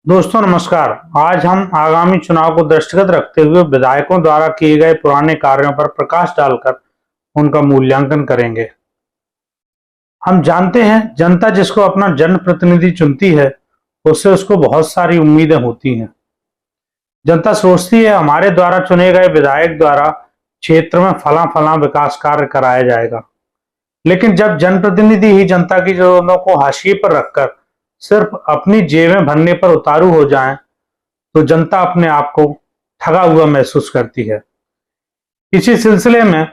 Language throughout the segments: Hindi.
दोस्तों नमस्कार। आज हम आगामी चुनाव को दृष्टिगत रखते हुए विधायकों द्वारा किए गए पुराने कार्यों पर प्रकाश डालकर उनका मूल्यांकन करेंगे। हम जानते हैं जनता जिसको अपना जनप्रतिनिधि चुनती है उससे उसको बहुत सारी उम्मीदें होती हैं। जनता सोचती है हमारे द्वारा चुने गए विधायक द्वारा क्षेत्र में फला विकास कार्य कराया जाएगा, लेकिन जब जनप्रतिनिधि ही जनता की जरूरतों को हाशिए पर रखकर सिर्फ अपनी जेबें भरने पर उतारू हो जाएं, तो जनता अपने आप को ठगा हुआ महसूस करती है। इसी सिलसिले में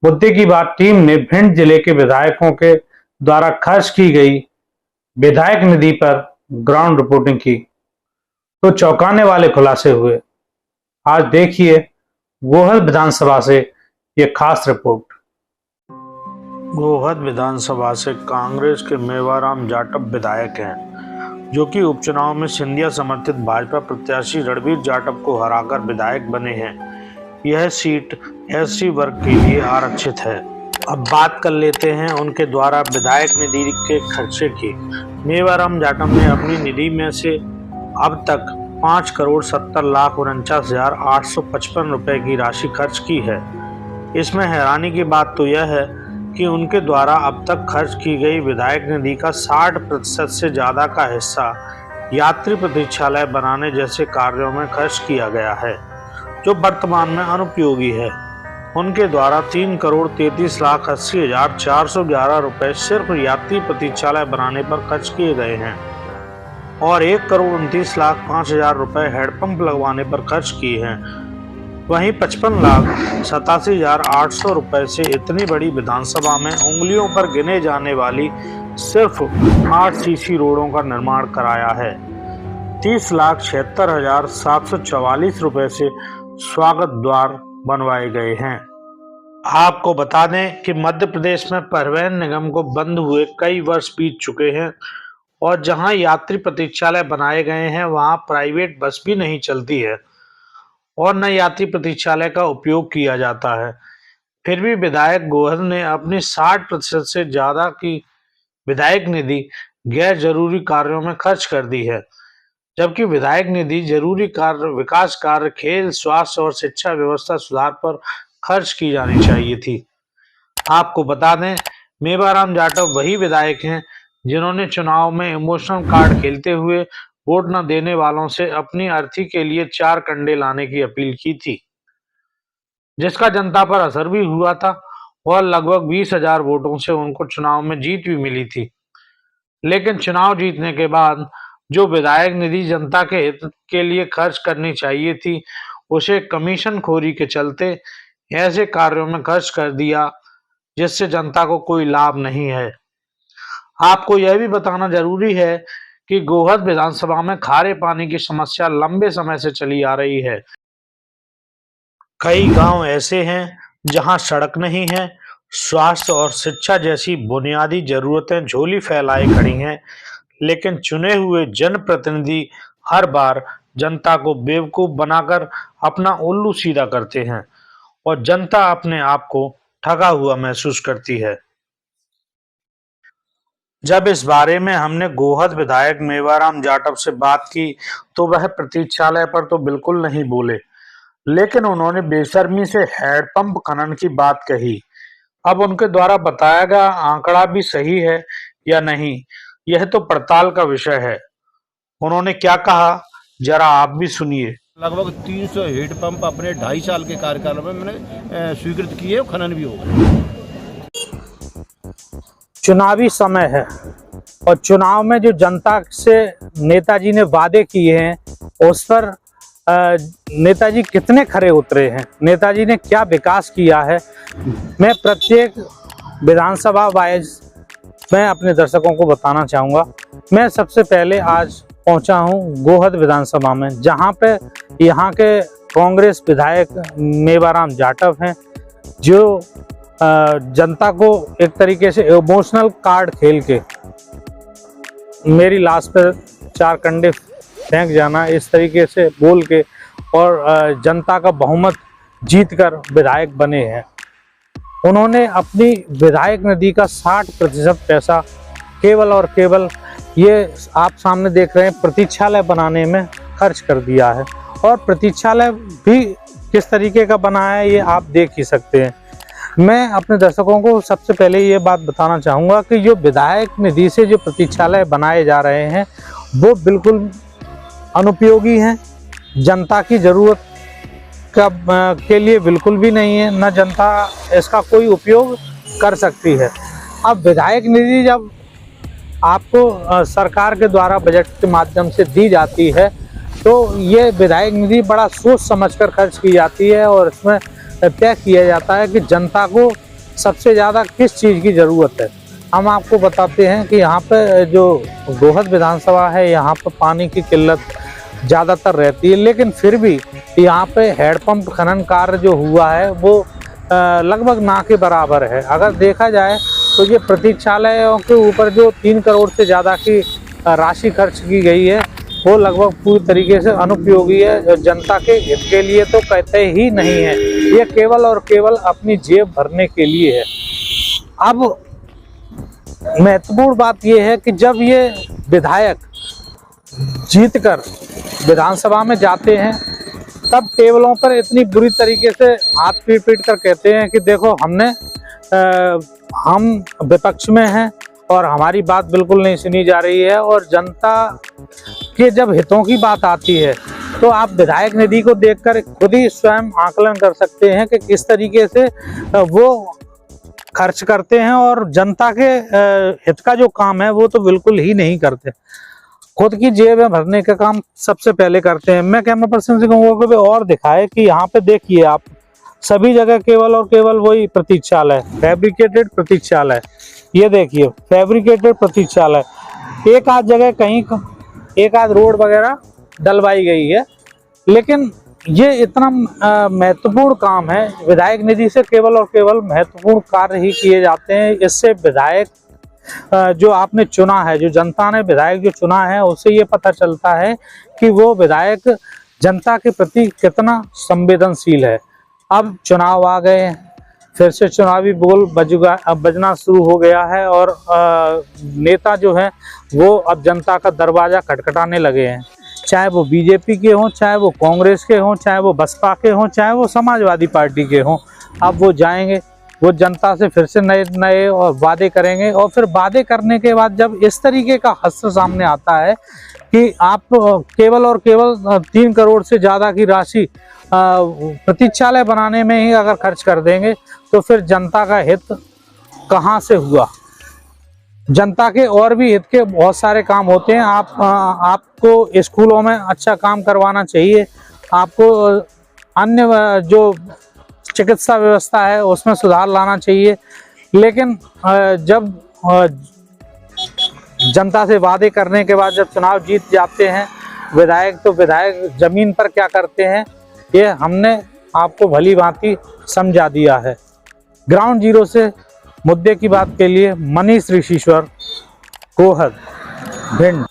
मुद्दे की बात टीम ने भिंड जिले के विधायकों के द्वारा खर्च की गई विधायक निधि पर ग्राउंड रिपोर्टिंग की, तो चौंकाने वाले खुलासे हुए। आज देखिए गोहद विधानसभा से ये खास रिपोर्ट। गोहद विधानसभा से कांग्रेस के मेवाराम जाटव विधायक हैं, जो कि उपचुनाव में सिंधिया समर्थित भाजपा प्रत्याशी रणबीर जाटव को हराकर विधायक बने हैं। यह सीट एससी वर्ग के लिए आरक्षित है। अब बात कर लेते हैं उनके द्वारा विधायक निधि के खर्चे की। मेवाराम जाटव ने अपनी निधि में से अब तक 5,70,49,855 रुपए की राशि खर्च की है। इसमें हैरानी की बात तो यह है कि उनके द्वारा अब तक खर्च की गई विधायक निधि का 60% से ज़्यादा का हिस्सा यात्री प्रतीक्षालय बनाने जैसे कार्यों में खर्च किया गया है, जो वर्तमान में अनुपयोगी है। उनके द्वारा 3,33,80,411 रुपए सिर्फ यात्री प्रतीक्षालय बनाने पर खर्च किए गए हैं और 1,29,05,000 रुपए हेडपंप लगवाने पर खर्च किए हैं। वहीं 55,87,800 रुपए से इतनी बड़ी विधानसभा में उंगलियों पर गिने जाने वाली सिर्फ 8 सीसी रोडों का निर्माण कराया है। 30,76,744 रुपए से स्वागत द्वार बनवाए गए हैं। आपको बता दें कि मध्य प्रदेश में परिवहन निगम को बंद हुए कई वर्ष बीत चुके हैं और जहां यात्री प्रतीक्षालय बनाए गए हैं वहां प्राइवेट बस भी नहीं चलती है और न यात्री प्रतीक्षालय का उपयोग किया जाता है। फिर भी विधायक गोहद ने अपनी 60% से ज्यादा की विधायक निधि गैर जरूरी कार्यों में खर्च कर दी है, जबकि विधायक निधि जरूरी कार्य, विकास कार्य, खेल, स्वास्थ्य और शिक्षा व्यवस्था सुधार पर खर्च की जानी चाहिए थी। आपको बता दें, मेवाराम जाटव वही विधायक हैं जिन्होंने चुनाव में इमोशनल कार्ड खेलते हुए वोट न देने वालों से अपनी अर्थी के लिए 4 कंडे लाने की अपील की थी, जिसका जनता पर असर भी हुआ था और लगभग 20,000 वोटों से उनको चुनाव में जीत भी मिली थी। लेकिन चुनाव जीतने के बाद जो विधायक निधि जनता के हित के लिए खर्च करनी चाहिए थी, उसे कमीशन खोरी के चलते ऐसे कार्यों में खर्च कर दिया जिससे जनता को कोई लाभ नहीं है। आपको यह भी बताना जरूरी है कि गोहद विधानसभा में खारे पानी की समस्या लंबे समय से चली आ रही है। कई गांव ऐसे हैं जहां सड़क नहीं है, स्वास्थ्य और शिक्षा जैसी बुनियादी जरूरतें झोली फैलाए खड़ी हैं, लेकिन चुने हुए जनप्रतिनिधि हर बार जनता को बेवकूफ बनाकर अपना उल्लू सीधा करते हैं और जनता अपने आप को ठगा हुआ महसूस करती है। जब इस बारे में हमने गोहद विधायक मेवाराम जाटव से बात की तो वह प्रतीक्षालय पर तो बिल्कुल नहीं बोले, लेकिन उन्होंने बेशर्मी से हैंडपंप खनन की बात कही। अब उनके द्वारा बताया गया आंकड़ा भी सही है या नहीं, यह तो पड़ताल का विषय है। उन्होंने क्या कहा, जरा आप भी सुनिए। लगभग 300 हैंडपंप अपने 2.5 साल के कार्यकाल में मैंने स्वीकृत किए, खनन भी हो गए। चुनावी समय है और चुनाव में जो जनता से नेताजी ने वादे किए हैं उस पर नेताजी कितने खरे उतरे हैं, नेताजी ने क्या विकास किया है, मैं प्रत्येक विधानसभा वाइज मैं अपने दर्शकों को बताना चाहूँगा। मैं सबसे पहले आज पहुँचा हूँ गोहद विधानसभा में, जहाँ पे यहाँ के कांग्रेस विधायक मेवाराम जाटव हैं, जो जनता को एक तरीके से इमोशनल कार्ड खेल के मेरी लाश पर 4 कंडे फेंक जाना, इस तरीके से बोल के और जनता का बहुमत जीतकर विधायक बने हैं। उन्होंने अपनी विधायक निधि का 60% पैसा केवल और केवल ये आप सामने देख रहे हैं प्रतीक्षालय बनाने में खर्च कर दिया है। और प्रतीक्षालय भी किस तरीके का बना है ये आप देख ही सकते हैं। मैं अपने दर्शकों को सबसे पहले ये बात बताना चाहूँगा कि जो विधायक निधि से जो प्रतीक्षालय बनाए जा रहे हैं वो बिल्कुल अनुपयोगी हैं, जनता की ज़रूरत के लिए बिल्कुल भी नहीं है, न जनता इसका कोई उपयोग कर सकती है। अब विधायक निधि जब आपको सरकार के द्वारा बजट के माध्यम से दी जाती है तो ये विधायक निधि बड़ा सोच समझकर खर्च की जाती है और इसमें तय किया जाता है कि जनता को सबसे ज़्यादा किस चीज़ की ज़रूरत है। हम आपको बताते हैं कि यहाँ पे जो गोहद विधानसभा है यहाँ पर पानी की किल्लत ज़्यादातर रहती है, लेकिन फिर भी यहाँ पे हैंडपंप खनन कार्य जो हुआ है वो लगभग ना के बराबर है। अगर देखा जाए तो ये प्रतीक्षालयों के ऊपर जो 3 करोड़ से ज़्यादा की राशि खर्च की गई है वो लगभग पूरी तरीके से अनुपयोगी है, जनता के हित के लिए तो कहते ही नहीं है, ये केवल और केवल अपनी जेब भरने के लिए है। अब महत्वपूर्ण बात ये है कि जब ये विधायक जीतकर विधानसभा में जाते हैं तब टेबलों पर इतनी बुरी तरीके से हाथ पीट कर कहते हैं कि देखो हम विपक्ष में हैं और हमारी बात बिल्कुल नहीं सुनी जा रही है। और जनता के जब हितों की बात आती है तो आप विधायक निधि को देखकर खुद ही स्वयं आकलन कर सकते हैं कि किस तरीके से वो खर्च करते हैं और जनता के हित का जो काम है वो तो बिल्कुल ही नहीं करते, खुद की जेब भरने का काम सबसे पहले करते हैं। मैं कैमरा पर्सन से कहूँगा कि और दिखाए कि यहाँ पे देखिए आप सभी जगह केवल और केवल वही प्रतीक्षालय, फैब्रिकेटेड प्रतीक्षालय, ये देखिए फैब्रिकेटेड प्रतीक्षालय। एक आध जगह कहीं एक आध रोड वगैरह डलवाई गई है, लेकिन ये इतना महत्वपूर्ण काम है। विधायक निधि से केवल और केवल महत्वपूर्ण कार्य ही किए जाते हैं। इससे विधायक जो आपने चुना है, जो जनता ने विधायक जो चुना है, उससे ये पता चलता है कि वो विधायक जनता के प्रति कितना संवेदनशील है। अब चुनाव आ गए हैं, फिर से चुनावी बोल बजना शुरू हो गया है और नेता जो है वो अब जनता का दरवाजा खटखटाने लगे हैं, चाहे वो बीजेपी के हों, चाहे वो कांग्रेस के हों, चाहे वो बसपा के हों, चाहे वो समाजवादी पार्टी के हों। अब वो जाएंगे, वो जनता से फिर से नए और वादे करेंगे और फिर वादे करने के बाद जब इस तरीके का हश्र सामने आता है कि आप केवल और केवल 3 करोड़ से ज़्यादा की राशि प्रतीक्षालय बनाने में ही अगर खर्च कर देंगे तो फिर जनता का हित कहाँ से हुआ। जनता के और भी हित के बहुत सारे काम होते हैं। आपको स्कूलों में अच्छा काम करवाना चाहिए, आपको अन्य जो चिकित्सा व्यवस्था है उसमें सुधार लाना चाहिए, लेकिन जब जनता से वादे करने के बाद जब चुनाव जीत जाते हैं विधायक, तो विधायक जमीन पर क्या करते हैं ये हमने आपको भली भांति समझा दिया है। ग्राउंड जीरो से मुद्दे की बात के लिए मनीष ऋषिश्वर, गोहद, भिंड।